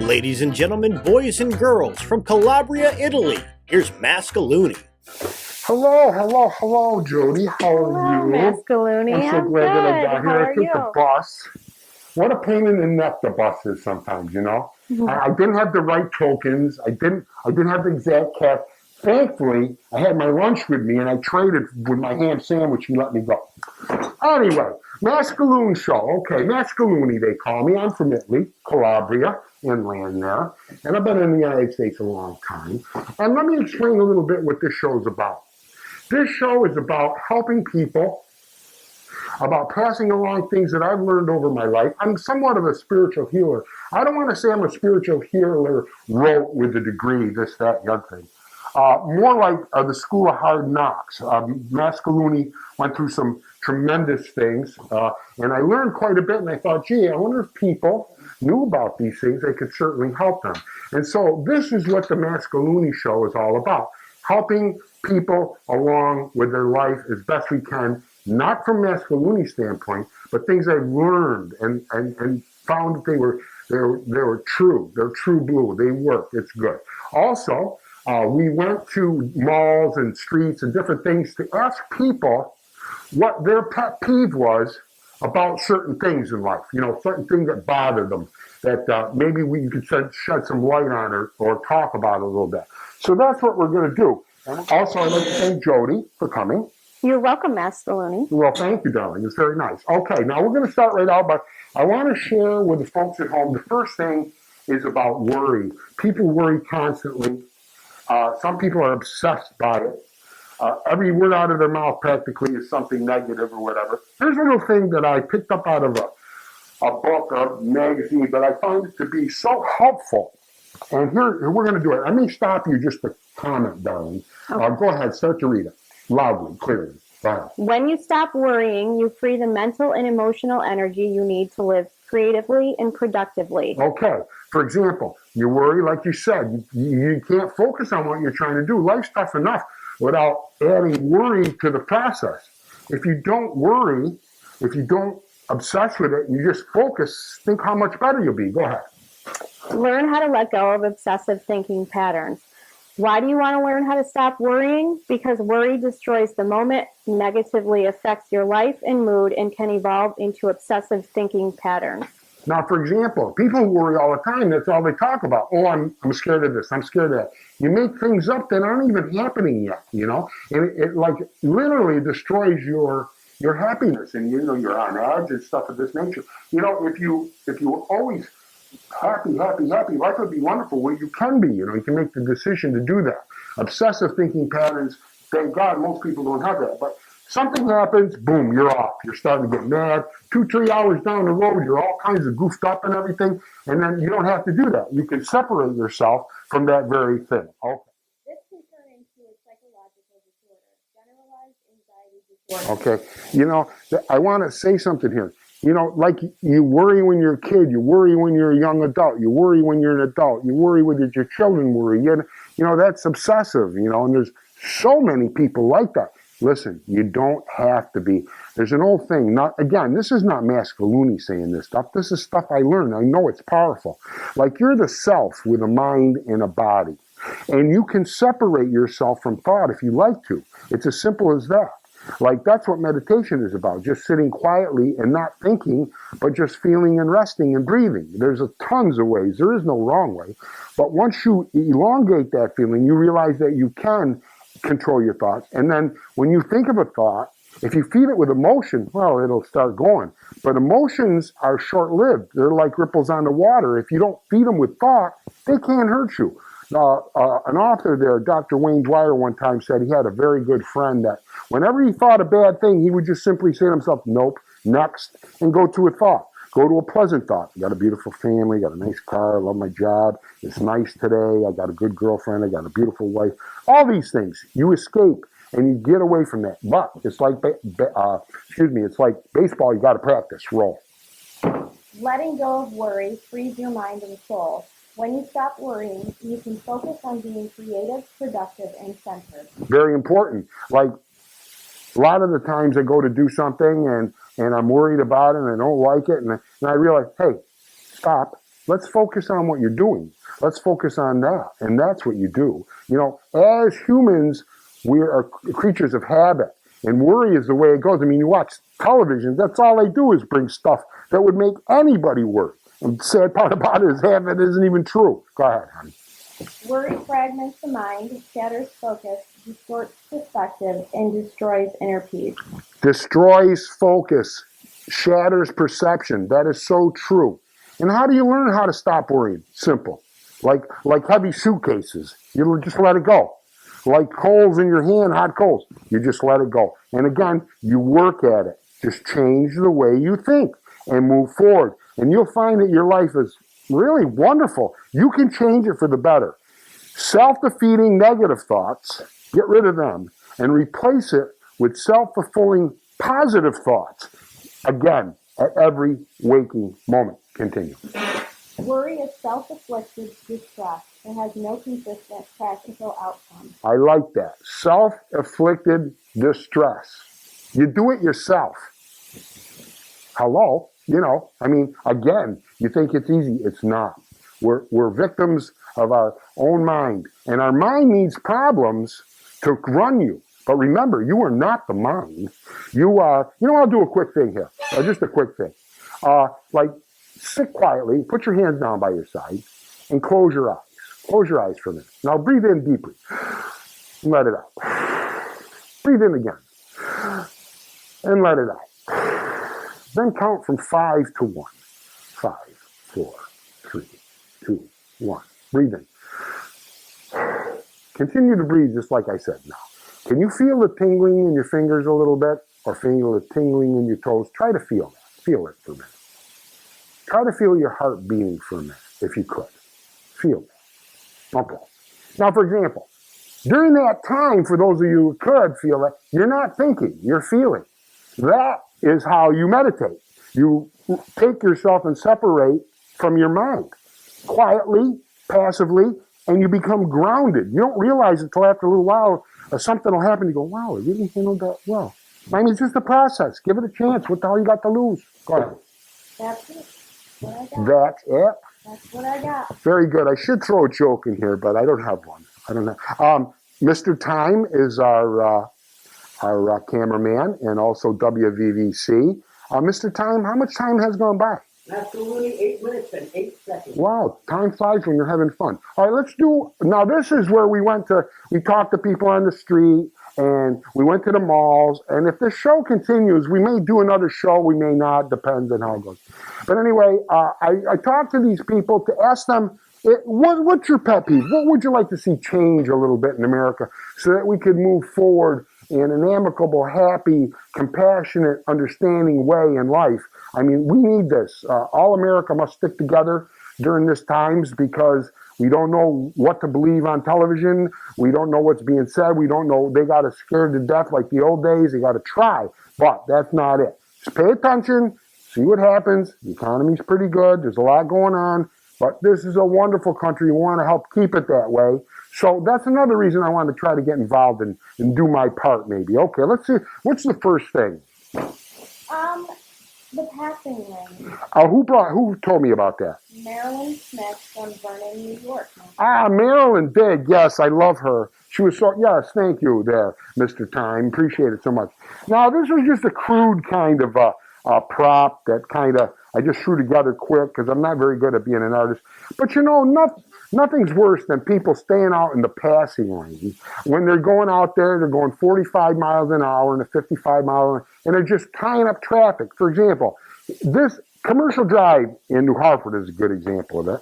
Ladies and gentlemen, boys and girls from Calabria, Italy, here's Maskalooney. Hello, Jody. How are you? Maskalooney. I'm so glad that I got here. I took the you? bus. What a pain in the neck the bus is sometimes, you know? I didn't have the right tokens. I didn't have the exact cap. Thankfully, I had my lunch with me, and I traded with my ham sandwich. He let me go. Anyway, Maskaloon show. Okay, Maskalooney, they call me. I'm from Italy, Calabria, inland there. And I've been in the United States a long time. And let me explain a little bit what this show is about. This show is about helping people, about passing along things that I've learned over my life. I'm somewhat of a spiritual healer. I don't want to say I'm a spiritual healer, wrote with a degree, this, that, the other thing. More like the School of Hard Knocks. Maskalooney went through some tremendous things, and I learned quite a bit, and I thought, gee, I wonder if people knew about these things, they could certainly help them. And so this is what the Maskalooney show is all about, helping people along with their life as best we can, not from Maskalooney's standpoint, but things I've learned and found that they were true. They're true blue. They work. It's good. Also, we went to malls and streets and different things to ask people what their pet peeve was about certain things in life, you know, certain things that bothered them, that maybe we could shed some light on or talk about a little bit. So that's what we're going to do. And also, I'd like to thank Jody for coming. You're welcome, Maskalooney. Well, thank you, darling. It's very nice. Okay, now we're going to start right out, but I want to share with the folks at home. The first thing is about worry. People worry constantly. Some people are obsessed by it. Every word out of their mouth practically is something negative or whatever. Here's a little thing that I picked up out of a book, a magazine, but I found it to be so helpful. And here we're going to do it. I may stop you just to comment, darling. Okay. Go ahead, start to read it loudly, clearly. When you stop worrying, you free the mental and emotional energy you need to live creatively and productively. Okay. For example, you worry, like you said, you can't focus on what you're trying to do. Life's tough enough without adding worry to the process. If you don't worry, if you don't obsess with it, you just focus, think how much better you'll be. Go ahead. Learn how to let go of obsessive thinking patterns. Why do you want to learn how to stop worrying? Because worry destroys the moment, negatively affects your life and mood, and can evolve into obsessive thinking patterns. Now, for example, people worry all the time. That's all they talk about. Oh, I'm scared of this. I'm scared of that. You make things up that aren't even happening yet, you know? And it like literally destroys your happiness. And, you know, you're on edge and stuff of this nature. You know, if you were always happy, life would be wonderful. Well, you can be, you know, you can make the decision to do that. Obsessive thinking patterns, thank God most people don't have that. But something happens, boom, you're off. You're starting to get mad. 2-3 hours down the road, you're all kinds of goofed up and everything. And then you don't have to do that. You can separate yourself from that very thing. Okay. This can turn into a psychological disorder, generalized anxiety disorder. Okay. You know, I want to say something here. You know, like you worry when you're a kid, you worry when you're a young adult, you worry when you're an adult, you worry when your children worry. You know, that's obsessive, you know, and there's so many people like that. Listen, you don't have to be. There's an old thing. Again, this is not Maskalooney saying this stuff. This is stuff I learned. I know it's powerful. Like you're the self with a mind and a body. And you can separate yourself from thought if you like to. It's as simple as that. Like that's what meditation is about. Just sitting quietly and not thinking, but just feeling and resting and breathing. There's tons of ways. There is no wrong way. But once you elongate that feeling, you realize that you can control your thoughts. And then when you think of a thought, if you feed it with emotion, well, it'll start going. But emotions are short-lived. They're like ripples on the water. If you don't feed them with thought, they can't hurt you. An author there, Dr. Wayne Dwyer, one time said he had a very good friend that whenever he thought a bad thing, he would just simply say to himself, nope, next, and go to a thought. Go to a pleasant thought. I got a beautiful family, got a nice car, I love my job, it's nice today, I got a good girlfriend, I got a beautiful wife. All these things, you escape and you get away from that. But it's like, it's like baseball, you got to practice, roll. Letting go of worry frees your mind and soul. When you stop worrying, you can focus on being creative, productive, and centered. Very important. Like a lot of the times I go to do something and I'm worried about it and I don't like it. And I realize, hey, stop. Let's focus on what you're doing. Let's focus on that. And that's what you do. You know, as humans, we are creatures of habit. And worry is the way it goes. I mean, you watch television, that's all they do is bring stuff that would make anybody worry. And the sad part about it is half it isn't even true. Go ahead, honey. Worry fragments the mind, scatters focus, distorts perspective, and destroys inner peace. Destroys focus, shatters perception. That is so true. And how do you learn how to stop worrying? Simple. Like heavy suitcases. You just let it go. Like coals in your hand, hot coals. You just let it go. And again, you work at it. Just change the way you think and move forward. And you'll find that your life is really wonderful. You can change it for the better. Self-defeating negative thoughts, get rid of them and replace it with self-fulfilling positive thoughts. Again, at every waking moment. Continue. Worry is self-afflicted distress. It has no consistent practical outcome. I like that. Self-afflicted distress. You do it yourself. Hello? You know, I mean, again, you think it's easy. It's not. We're victims of our own mind. And our mind needs problems to run you. But remember, you are not the mind. You are, you know, I'll do a quick thing here. Just a quick thing. Like, sit quietly, put your hands down by your side, and close your eyes. Close your eyes for a minute. Now breathe in deeply. Let it out. Breathe in again. And let it out. Then count from 5 to 1. 5, 4, 3, 2, 1. Breathe in. Continue to breathe just like I said now. Can you feel the tingling in your fingers a little bit? Or feel the tingling in your toes? Try to feel that. Feel it for a minute. Try to feel your heart beating for a minute, if you could. Feel that. Okay. Now, for example, during that time, for those of you who could feel it, you're not thinking, you're feeling. That is how you meditate. You take yourself and separate from your mind, quietly, passively, and you become grounded. You don't realize it until after a little while, something will happen. You go, wow, I really handled that well. I mean, it's just a process. Give it a chance. What the hell you got to lose? Go ahead. That's it. What I got. That's it? That's what I got. Very good. I should throw a joke in here, but I don't have one. I don't know. Mr. Time is our cameraman and also WVVC. Mr. Time, how much time has gone by? Maskalooney, 8 minutes and 8 seconds. Wow, time flies when you're having fun. All right, let's do, now this is where we talked to people on the street, and we went to the malls, and if this show continues, we may do another show, we may not, depends on how it goes. But anyway, I talked to these people to ask them, what's your pet peeve? What would you like to see change a little bit in America so that we could move forward in an amicable, happy, compassionate, understanding way in life? I mean, we need this. All America must stick together during this times because we don't know what to believe on television. We don't know what's being said. We don't know. They got us scared to death like the old days. They got to try, but that's not it. Just pay attention, see what happens. The economy's pretty good. There's a lot going on, but this is a wonderful country. We want to help keep it that way. So that's another reason I want to try to get involved and do my part maybe. Okay, let's see. What's the first thing? The passing lane. Who told me about that? Marilyn Smith from Vernon, New York. Marilyn did. Yes, I love her. She was so, yes, thank you there, Mr. Time. Appreciate it so much. Now, this was just a crude kind of prop that kind of, I just threw together quick because I'm not very good at being an artist. But you know, nothing's worse than people staying out in the passing lane. When they're going out there, they're going 45 miles an hour and a 55 mile an hour, and they're just tying up traffic. For example, this commercial drive in New Hartford is a good example of it.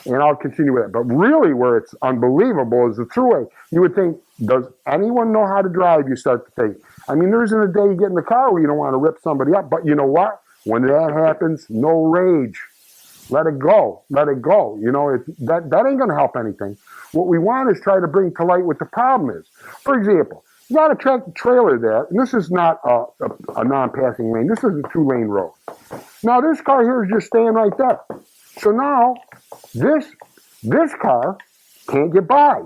And I'll continue with it. But really where it's unbelievable is the thruway. You would think, does anyone know how to drive? You start to think. I mean, there isn't a day you get in the car where you don't want to rip somebody up. But you know what? When that happens, no rage. Let it go. Let it go. You know, that ain't going to help anything. What we want is try to bring to light what the problem is. For example, you got a tractor trailer there, and this is not a non-passing lane. This is a 2-lane road. Now, this car here is just staying right there. So now, this car can't get by.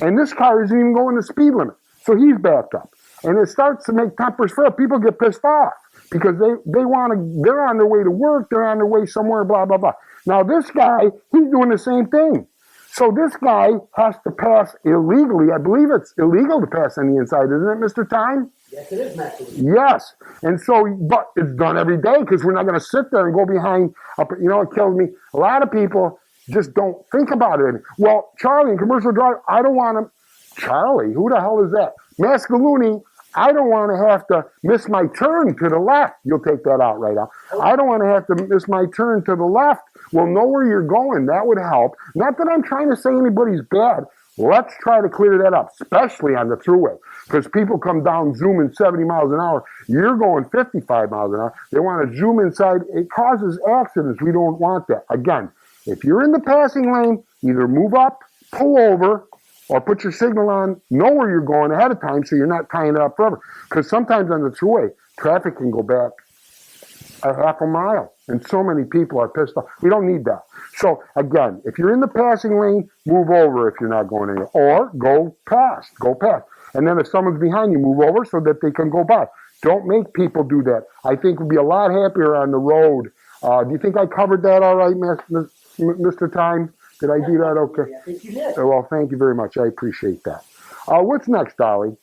And this car isn't even going the speed limit. So he's backed up. And it starts to make tempers flare. People get pissed off because they're on their way to work, they're on their way somewhere, blah, blah, blah. Now this guy, he's doing the same thing. So this guy has to pass illegally. I believe it's illegal to pass on the inside, isn't it, Mr. Time? Yes, it is, Maskalooney. Yes. And so, but it's done every day because we're not going to sit there and go behind. You know, it kills me. A lot of people just don't think about it. Well, Charlie in Commercial Drive, I don't want to. Charlie, who the hell is that? Maskalooney, I don't want to have to miss my turn to the left. You'll take that out right now. I don't want to have to miss my turn to the left. Well, know where you're going. That would help. Not that I'm trying to say anybody's bad. Let's try to clear that up, especially on the thruway. Because people come down zooming 70 miles an hour. You're going 55 miles an hour. They want to zoom inside. It causes accidents. We don't want that. Again, if you're in the passing lane, either move up, pull over, or put your signal on, know where you're going ahead of time so you're not tying it up forever. Because sometimes on the thruway, traffic can go back a half a mile. And so many people are pissed off. We don't need that. So again, if you're in the passing lane, move over if you're not going anywhere. Or go past. Go past. And then if someone's behind you, move over so that they can go by. Don't make people do that. I think we'll be a lot happier on the road. Do you think I covered that all right, Mr. Time? Did I do that okay? I think you did. Well, thank you very much. I appreciate that. What's next, Dolly?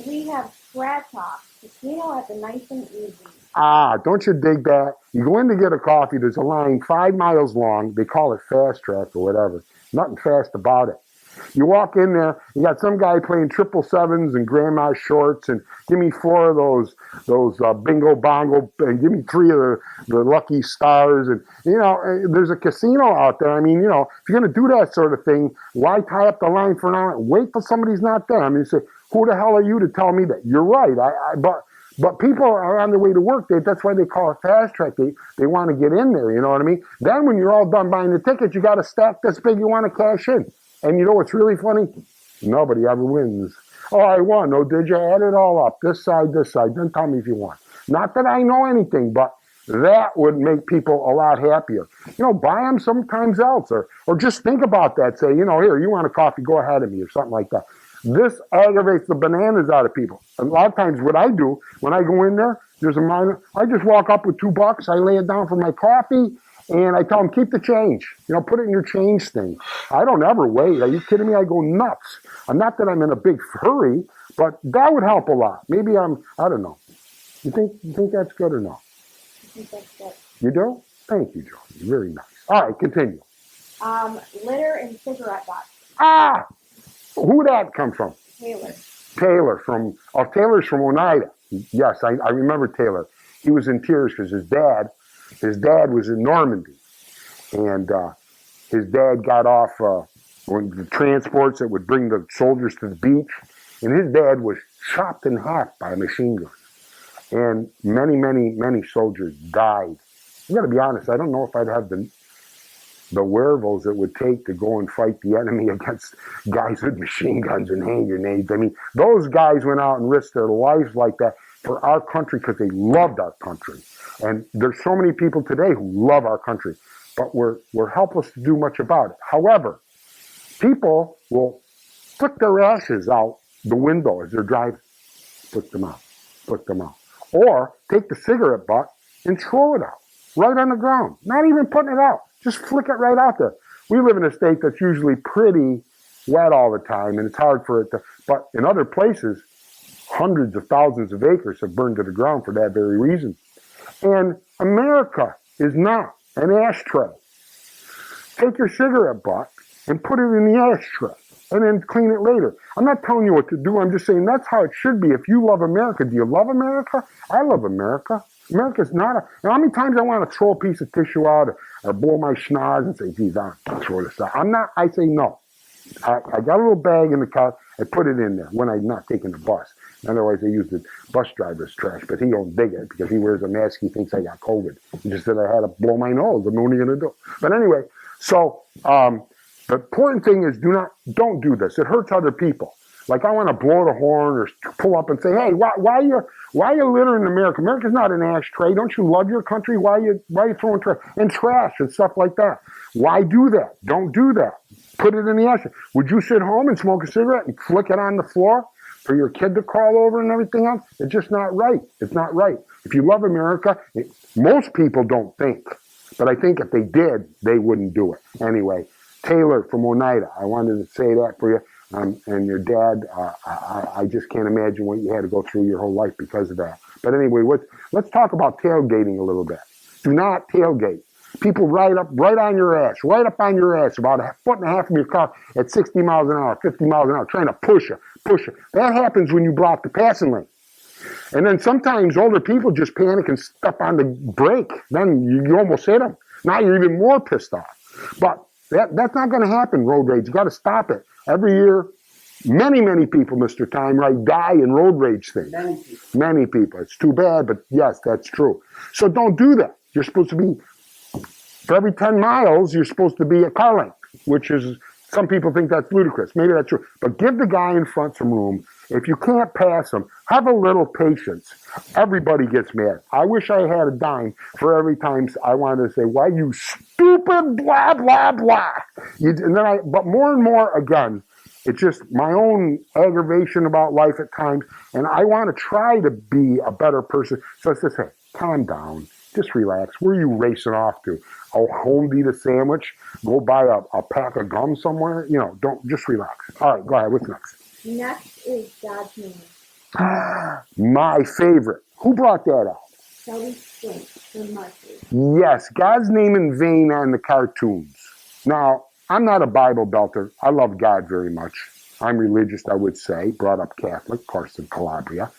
We have Scratch Off. Casino at the Nice and Easy. Don't you dig that? You go in to get a coffee, there's a line 5 miles long. They call it Fast Track or whatever. Nothing fast about it. You walk in there, you got some guy playing 777s and grandma shorts, and give me 4 of those bingo bongo, and give me 3 of the lucky stars, and you know, there's a casino out there. I mean, you know, if you're gonna do that sort of thing, why tie up the line for an hour? Wait till somebody's not there. I mean, say, who the hell are you to tell me that? You're right. But people are on their way to work. That's why they call it Fast Track. They want to get in there. You know what I mean? Then when you're all done buying the tickets, you got a stack this big you want to cash in. And you know what's really funny? Nobody ever wins. Oh, I won. Oh, did you? Add it all up. This side, this side. Then tell me if you won. Not that I know anything, but that would make people a lot happier. You know, buy them sometimes else. Or just think about that. Say, you know, here, you want a coffee, go ahead of me or something like that. This aggravates the bananas out of people. A lot of times what I do, when I go in there, there's a minor, I just walk up with $2, I lay it down for my coffee, and I tell them, keep the change. You know, put it in your change thing. I don't ever wait. Are you kidding me? I go nuts. I'm not that I'm in a big hurry, but that would help a lot. Maybe I don't know. You think that's good or no? I think that's good. You do? Thank you, Joe. Very nice. All right, continue. Litter and cigarette butts. Who'd that come from? Taylor Taylor's from Oneida. Yes, I remember Taylor. He was in tears because his dad was in Normandy. And his dad got off one of the transports that would bring the soldiers to the beach. And his dad was chopped in half by a machine gun. And many, many, many soldiers died. I got to be honest, I don't know if I'd have the wherewithals it would take to go and fight the enemy against guys with machine guns and hand grenades. I mean, those guys went out and risked their lives like that for our country because they loved our country. And there's so many people today who love our country, but we're helpless to do much about it. However, people will flick their ashes out the window as they're driving. Flick them out. Or take the cigarette butt and throw it out right on the ground. Not even putting it out. Just flick it right out there. We live in a state that's usually pretty wet all the time, and it's hard for it to, but in other places, hundreds of thousands of acres have burned to the ground for that very reason. And America is not an ashtray. Take your cigarette butt and put it in the ashtray, and then clean it later. I'm not telling you what to do. I'm just saying that's how it should be. If you love America, do you love America? I love America. America's not a... How many times I want to throw a piece of tissue out or blow my schnoz and say, geez, I'll throw this out. I'm not... I say no. I got a little bag in the car. I put it in there when I'm not taking the bus. Otherwise, I use the bus driver's trash, but he don't dig it because he wears a mask. He thinks I got COVID. He just said I had to blow my nose. What are you going to do? But anyway, so the important thing is don't do this. It hurts other people. Like I want to blow the horn or pull up and say, hey, why are you littering America? America's not an ashtray. Don't you love your country? Why are you throwing trash and stuff like that? Why do that? Don't do that. Put it in the ashtray. Would you sit home and smoke a cigarette and flick it on the floor for your kid to crawl over and everything else? It's just not right. It's not right. If you love America, most people don't think. But I think if they did, they wouldn't do it. Anyway, Taylor from Oneida, I wanted to say that for you. And your dad, I just can't imagine what you had to go through your whole life because of that. But anyway, let's talk about tailgating a little bit. Do not tailgate. People right up on your ass, right up on your ass, about 1.5 feet from your car at 60 miles an hour, 50 miles an hour, trying to push you. That happens when you block the passing lane. And then sometimes older people just panic and step on the brake. Then you almost hit them. Now you're even more pissed off. But that's not going to happen, road rage. You got to stop it. Every year, many people, Mr. Time, right, die in road rage things. Many people. It's too bad, but yes, that's true. So don't do that. You're supposed to be, for every 10 miles, you're supposed to be a car length, which is, some people think that's ludicrous. Maybe that's true. But give the guy in front some room. If you can't pass him, have a little patience. Everybody gets mad. I wish I had a dime for every time I wanted to say, why you stupid blah, blah, blah. But more and more, again, it's just my own aggravation about life at times, and I want to try to be a better person. So it's just, hey, calm down. Just relax. Where are you racing off to? Oh, home to eat a sandwich? Go buy a pack of gum somewhere? Don't, just relax. All right, go ahead. What's next? Next is God's name. My favorite. Who brought that out? Shelby Swink from Marcy. Yes, God's name in vain on the cartoons. Now, I'm not a Bible belter. I love God very much. I'm religious, I would say. Brought up Catholic, of course, in Calabria.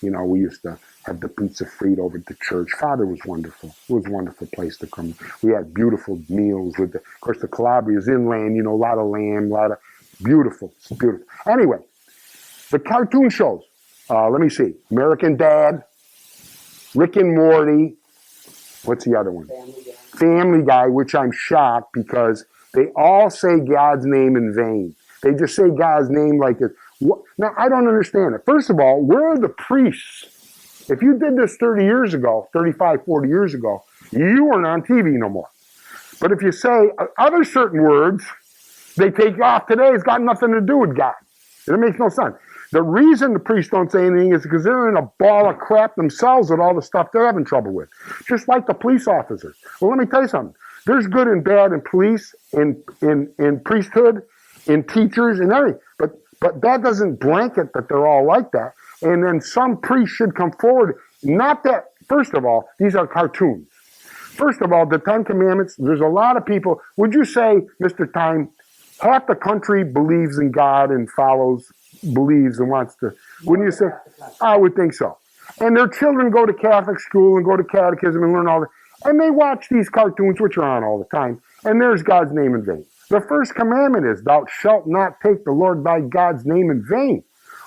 We used to have the pizza free over at the church. Father was wonderful. It was a wonderful place to come. We had beautiful meals of course, the Calabria is inland, a lot of lamb, a lot of beautiful. It's beautiful. Anyway, the cartoon shows. Let me see. American Dad, Rick and Morty. What's the other one? Family Guy, which I'm shocked because they all say God's name in vain. They just say God's name like this. Now, I don't understand it. First of all, where are the priests? If you did this 30 years ago, 35, 40 years ago, you weren't on TV no more. But if you say other certain words, they take off today. It's got nothing to do with God. It makes no sense. The reason the priests don't say anything is because they're in a ball of crap themselves with all the stuff they're having trouble with. Just like the police officers. Well, let me tell you something. There's good and bad in police, in priesthood, in teachers, and everything. But that doesn't blanket that they're all like that. And then some priest should come forward. Not that, first of all, these are cartoons. First of all, the 10 Commandments, there's a lot of people. Would you say, Mr. Time, half the country believes in God and believes and wants to, wouldn't you say? I would think so. And their children go to Catholic school and go to catechism and learn all that. And they watch these cartoons, which are on all the time. And there's God's name in vain. The first commandment is, thou shalt not take the Lord thy God's name in vain.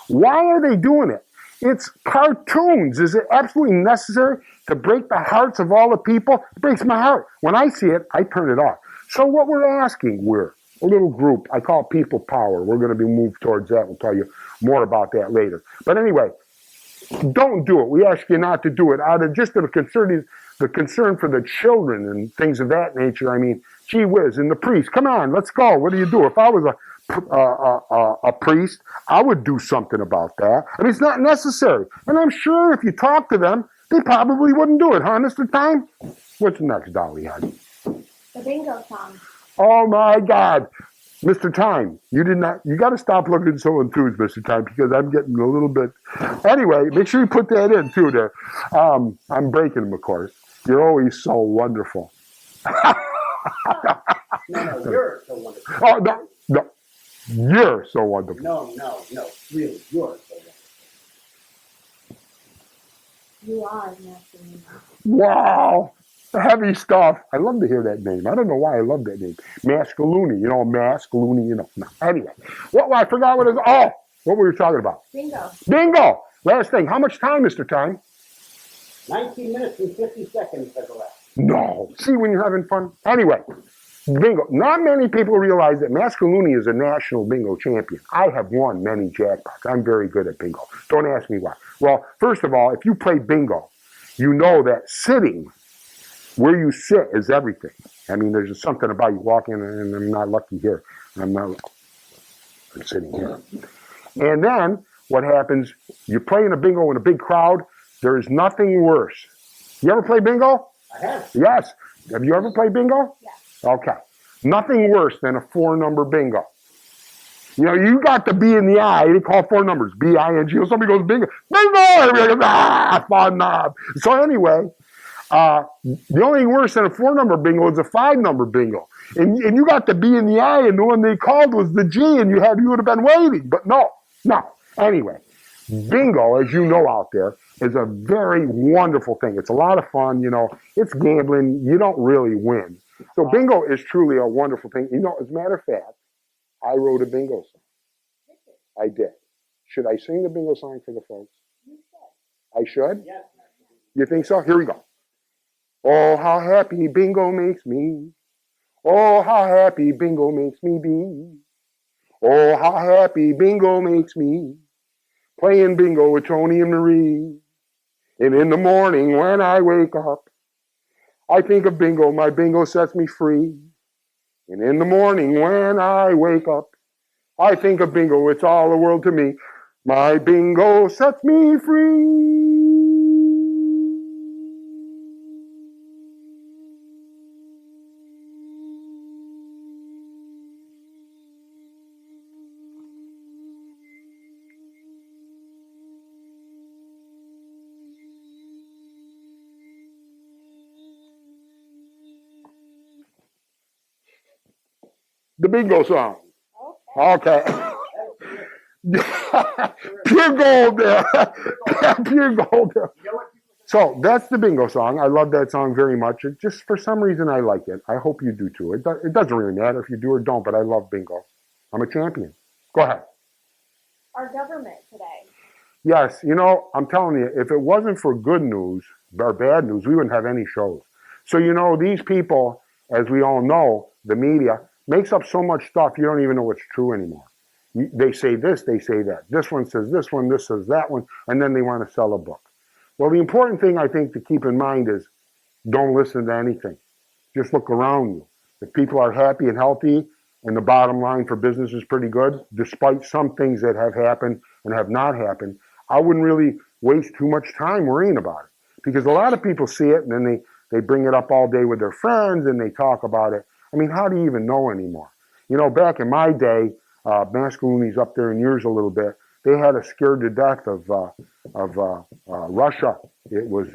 Why are they doing it? It's cartoons. Is it absolutely necessary to break the hearts of all the people? It breaks my heart. When I see it, I turn it off. So what we're asking, we're a little group. I call it people power. We're going to be moved towards that. We'll tell you more about that later. But anyway, don't do it. We ask you not to do it out of just the concern for the children and things of that nature. I mean, gee whiz, and the priest, come on, let's go. What do you do? If I was a priest, I would do something about that. I mean, it's not necessary. And I'm sure if you talk to them, they probably wouldn't do it, huh, Mr. Time? What's next, Dolly? The bingo song. Oh, my God. Mr. Time, you got to stop looking so enthused, Mr. Time, because I'm getting a little bit. Anyway, make sure you put that in, too, there. I'm breaking them, of course. You're always so wonderful. No, you're so wonderful. Oh, no. You're so wonderful. No, really, you're so wonderful. You are Maskalooney. Wow. Heavy stuff. I love to hear that name. I don't know why I love that name. Maskalooney, Maskalooney, No. Anyway, I forgot what it was. Oh, what were we talking about? Bingo. Last thing. How much time, Mr. Time? 19 minutes and 50 seconds has elapsed. No. See when you're having fun? Anyway, bingo. Not many people realize that Maskalooney is a national bingo champion. I have won many jackpots. I'm very good at bingo. Don't ask me why. Well, first of all, if you play bingo, you know that sitting where you sit is everything. I mean, there's just something about you walking, and I'm not lucky here. I'm sitting here. And then what happens, you play in a bingo in a big crowd, there is nothing worse. You ever play bingo? I have. Yes. Have you ever played bingo? Yes. Okay. Nothing worse than a 4-number bingo. You know, you got the B in the I. They call 4 numbers, B-I-N-G. Somebody goes, bingo, bingo! Everybody goes, fun knob. So anyway, the only thing worse than a 4-number bingo is a 5-number bingo. And you got the B in the I, and the one they called was the G, and you would have been waiting. But no. Anyway, bingo, as you know out there, is a very wonderful thing. It's a lot of fun, you know. It's gambling. You don't really win. So bingo is truly a wonderful thing. You know, as a matter of fact, I wrote a bingo song. I did. Should I sing the bingo song for the folks? I should? Yes. You think so? Here we go. Oh, how happy bingo makes me. Oh, how happy bingo makes me be. Oh, how happy bingo makes me. Playing bingo with Tony and Marie. And in the morning when I wake up, I think of bingo, my bingo sets me free. And in the morning when I wake up, I think of bingo, it's all the world to me. My bingo sets me free. The bingo song. Okay. Pure gold there. Pure gold there. So that's the bingo song. I love that song very much. It just for some reason I like it. I hope you do too. It doesn't really matter if you do or don't, but I love bingo. I'm a champion. Go ahead. Our government today. Yes, you know, I'm telling you, if it wasn't for good news or bad news, we wouldn't have any shows. So, you know, these people, as we all know, the media, makes up so much stuff you don't even know what's true anymore. They say this, they say that. This one says this one, this says that one, and then they want to sell a book. Well, the important thing I think to keep in mind is don't listen to anything. Just look around you. If people are happy and healthy and the bottom line for business is pretty good, despite some things that have happened and have not happened, I wouldn't really waste too much time worrying about it. Because a lot of people see it and then they bring it up all day with their friends and they talk about it. I mean, how do you even know anymore? You know, back in my day, Maskalooney's up there in years a little bit. They had us scared to death of Russia. It was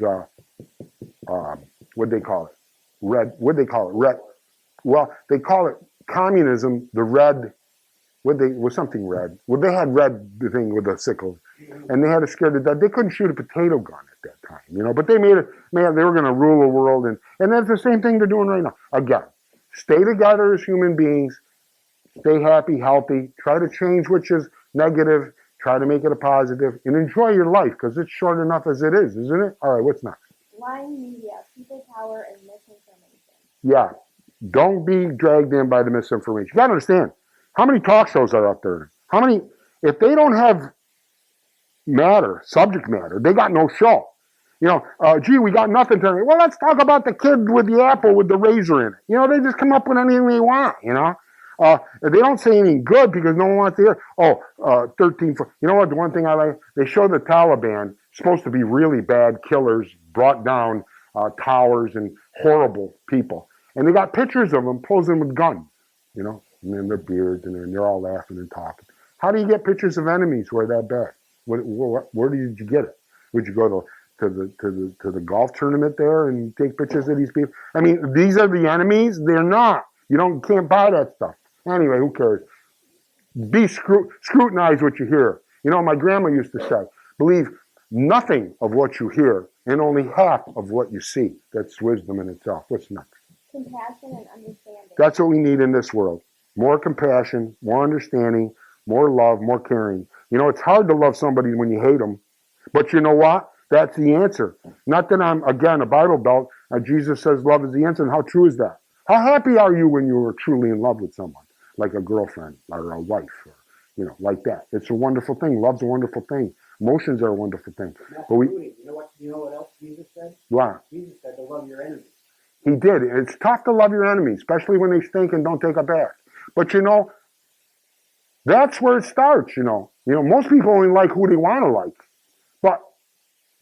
what'd they call it? What'd they call it? Red. Well, they call it communism. The red. Was something red. Well, they had red thing with the sickles, and they had us scared to death. They couldn't shoot a potato gun at that time, you know. But they made it. Man, they were going to rule the world, and that's the same thing they're doing right now. Again, stay together as human beings. Stay happy, healthy. Try to change which is negative. Try to make it a positive, and enjoy your life because it's short enough as it is, isn't it? All right, what's next? Lying media, people power, and misinformation. Yeah, don't be dragged in by the misinformation. You got to understand. How many talk shows are out there? How many, if they don't have subject matter, they got no show. You know, gee, we got nothing tonight. Well, let's talk about the kid with the apple with the razor in it. You know, they just come up with anything they want, you know. They don't say anything good because no one wants to hear, 13, you know what, the one thing I like, they show the Taliban, supposed to be really bad killers, brought down towers and horrible people. And they got pictures of them posing with guns, you know. And then their beards, and they're all laughing and talking. How do you get pictures of enemies who are that bad? Where did you get it? Would you go to the golf tournament there and take pictures of these people? I mean, these are the enemies. They're not. Can't buy that stuff. Anyway, who cares? Scrutinize what you hear. You know, my grandma used to say, believe nothing of what you hear and only half of what you see. That's wisdom in itself. What's next? Compassion and understanding. That's what we need in this world. More compassion, more understanding, more love, more caring. You know, it's hard to love somebody when you hate them. But you know what? That's the answer. Not that I'm, again, a Bible belt. Jesus says love is the answer. And how true is that? How happy are you when you are truly in love with someone? Like a girlfriend or a wife or, you know, like that. It's a wonderful thing. Love's a wonderful thing. Emotions are a wonderful thing. But You know what else Jesus said? Wow. Jesus said to love your enemies. He did. It's tough to love your enemies, especially when they stink and don't take a bath. But, you know, that's where it starts, you know. Most people only like who they want to like. But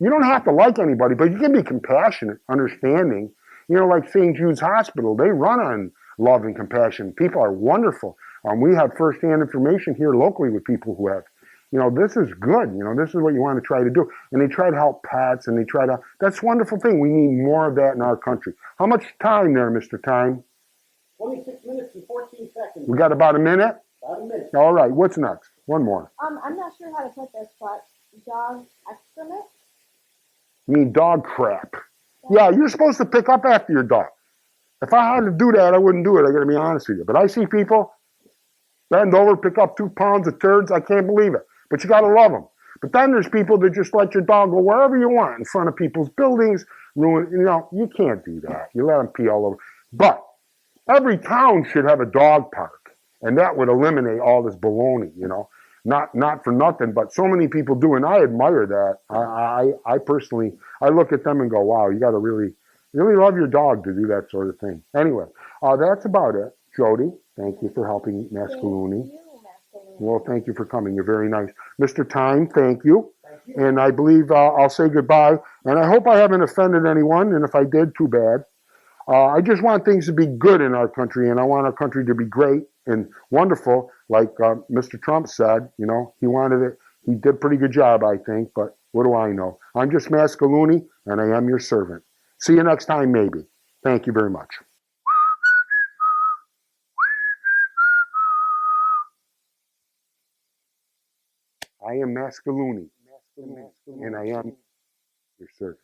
you don't have to like anybody, but you can be compassionate, understanding. You know, like St. Jude's Hospital, they run on love and compassion. People are wonderful. We have firsthand information here locally with people who have. You know, this is good. You know, this is what you want to try to do. And they try to help pets, and they try to, that's a wonderful thing. We need more of that in our country. How much time there, Mr. Time? 26 minutes and 14 seconds. We got about a minute? About a minute. All right, what's next? One more. I'm not sure how to put this, but dog excrement? You mean dog crap. Yeah, you're supposed to pick up after your dog. If I had to do that, I wouldn't do it. I got to be honest with you. But I see people bend over, pick up 2 pounds of turds. I can't believe it. But you got to love them. But then there's people that just let your dog go wherever you want, in front of people's buildings, ruin. You know, you can't do that. You let them pee all over. But every town should have a dog park, and that would eliminate all this baloney. You know, not for nothing, but so many people do, and I admire that. I personally, I look at them and go, wow, you got to really love your dog to do that sort of thing. Anyway, that's about it. Jody, thank you for helping Maskalooney. Well, thank you for coming. You're very nice. Mr. Time, thank you. Thank you. And I believe I'll say goodbye. And I hope I haven't offended anyone. And if I did, too bad. I just want things to be good in our country. And I want our country to be great and wonderful. Like Mr. Trump said, you know, he wanted it. He did a pretty good job, I think. But what do I know? I'm just Maskalooney, and I am your servant. See you next time, maybe. Thank you very much. I am Maskalooney, and I am your servant.